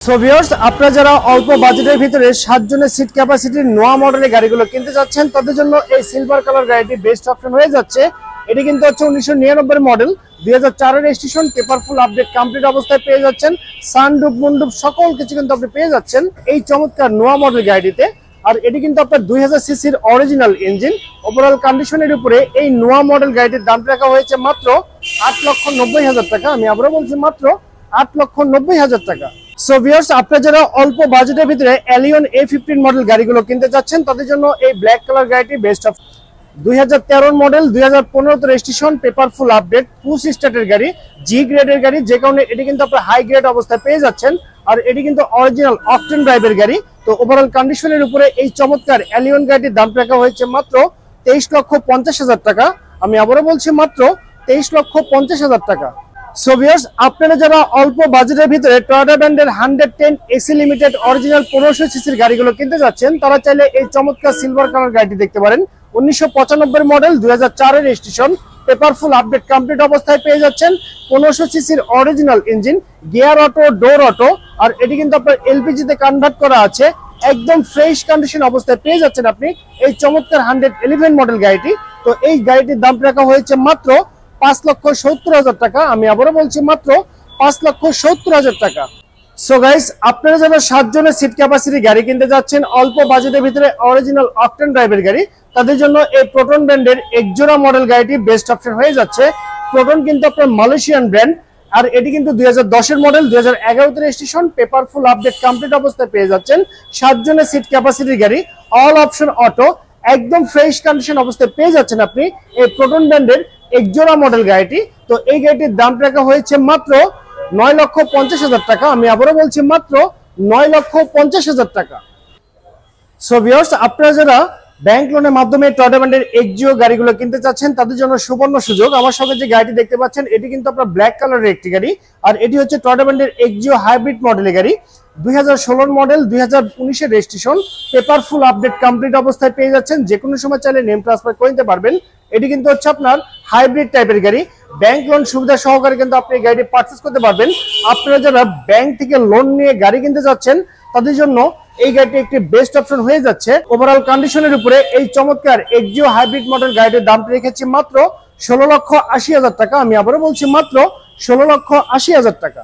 So viewers, আপনারা যারা অল্প বাজেটের ভিতরে 7 জনের সিট ক্যাপাসিটির নোয়া মডেলের গাড়িগুলো কিনতে যাচ্ছেন তাদের জন্য এই সিলভার কালার গাড়িটি বেস্ট অপশন হয়ে যাচ্ছে। এটি কিন্তু হচ্ছে 1999 মডেল, 2004 এর registration, paper full update complete অবস্থায় পেয়ে যাচ্ছেন। সানরুফ মুন্ডুপ সকল কিছু কিন্তু আপনি পেয়ে যাচ্ছেন এই চমৎকার নোয়া মডেল গাড়িটিতে। আর এটি কিন্তু আপনার 2000 সিসির অরিজিনাল ইঞ্জিন। ওভারঅল কন্ডিশনের উপরে এই নোয়া মডেল গাড়িটির দাম রাখা হয়েছে মাত্র 8,90,000 টাকা। আমি আবারও বলছি মাত্র 8,90,000 টাকা। সো ভিউয়ার্স, আপনারা যারা অল্প বাজেটের ভিতরে এলিয়ন A15 মডেল গাড়িগুলো কিনতে যাচ্ছেন তাদের জন্য এই ব্ল্যাক কালার গাড়িটি best of. 2013 model, 2015 registration, paper full update, push স্টার্টের গাড়ি, জি গ্রেডের গাড়ি, যে কারণে এটি কিন্তু আপনার হাই গ্রেড অবস্থায় পেয়ে যাচ্ছেন। আর এটি কিন্তু অরিজিনাল অকটেন ড্রাইভের গাড়ি। তো ওভারঅল কন্ডিশনের উপরে এই চমৎকার এলিয়ন গাড়িটির দাম রাখা হয়েছে মাত্র 23,50,000 টাকা। আমি আবারও বলছি মাত্র 23,50,000 টাকা। সো ভিউয়ার্স, আপনারা যারা অল্প বাজেটের ভিতরে টয়োটা ব্র্যান্ডের 110 এসি লিমিটেড অরিজিনাল 1500 সিসির গাড়িগুলো কিনতে যাচ্ছেন তারা চাইলে এই চমৎকার সিলভার কালার গাড়িটি দেখতে পারেন। 1995 মডেল, 2004 এর registration, paper full update complete অবস্থায় পেয়ে যাচ্ছেন। 1500 সিসির original engine, gear auto, door auto. আর এটি কিন্তু আপনার এলপিজি তে কনভার্ট করা আছে। একদম ফ্রেশ কন্ডিশন অবস্থায় পেয়ে যাচ্ছেন আপনি এই চমৎকার 111 মডেল গাড়িটি। তো এই গাড়িটির দাম রাখা হয়েছে মাত্র 5,70,000 টাকা। আমি আবারও বলছি মাত্র 5,70,000 টাকা। সো গাইস, আপনারা যারা 7 জনের সিট ক্যাপাসিটি গাড়ি কিনতে যাচ্ছেন অল্প বাজেটের ভিতরে অরিজিনাল অকটেন ড্রাইভের গাড়ি, তাদের জন্য এই প্রোটন ব্র্যান্ডের একজোড়া মডেল গাড়িটি বেস্ট অপশন হয়ে যাচ্ছে। প্রোটন কিন্তু আপনার মালয়েশিয়ান ব্র্যান্ড। আর এটি কিন্তু 2010 এর মডেল, 2011 তে registration, paper full update complete অবস্থায় পেয়ে যাচ্ছেন। 7 জনের সিট ক্যাপাসিটির গাড়ি, অল অপশন অটো, একদম ফ্রেশ কন্ডিশন অবস্থায় পেয়ে যাচ্ছেন আপনি এই প্রোটন ব্র্যান্ডের একজোড়া মডেল গাড়িটি। তো এই গাড়িটির দাম রাখা হয়েছে মাত্র 9,50,000 টাকা। আমি আবারও বলছি মাত্র 9,50,000 টাকা। সো ভিউয়ার্স, আপনারা যারা ব্যাংক লোনের মাধ্যমে টয়োটা ব্র্যান্ডের এক্সিও গাড়িগুলো কিনতে চাচ্ছেন তাদের জন্য সুবর্ণ সুযোগ। আমার সঙ্গে যে গাড়িটি দেখতে পাচ্ছেন এটি কিন্তু আপনার ব্ল্যাক কালারের একটি গাড়ি। আর এটি হচ্ছে টয়োটা ব্র্যান্ডের এক্সিও হাইব্রিড মডেলের গাড়ি। 2016 মডেল, 2019 এর registration, paper full update complete অবস্থায় পেয়ে যাচ্ছেন। যে কোনো সময় চাইলে নেম ট্রান্সফার করে নিতে পারবেন। এটি কিন্তু হচ্ছে আপনার হাইব্রিড টাইপের গাড়ি। ব্যাংক লোন সুবিধা সহকারে কিন্তু আপনি গাড়িটি পারচেজ করতে পারবেন। আপনারা যারা ব্যাংক থেকে লোন নিয়ে গাড়ি কিনতে যাচ্ছেন তাদের জন্য এই গাড়িটি একটি বেস্ট অপশন হয়ে যাচ্ছে। ওভারঅল কন্ডিশনের উপরে এই চমৎকার এক্সিও হাইব্রিড মডেল গাড়িটির দাম রেখেছি মাত্র 16,80,000 টাকা। আমি আবারও বলছি মাত্র 16,80,000 টাকা।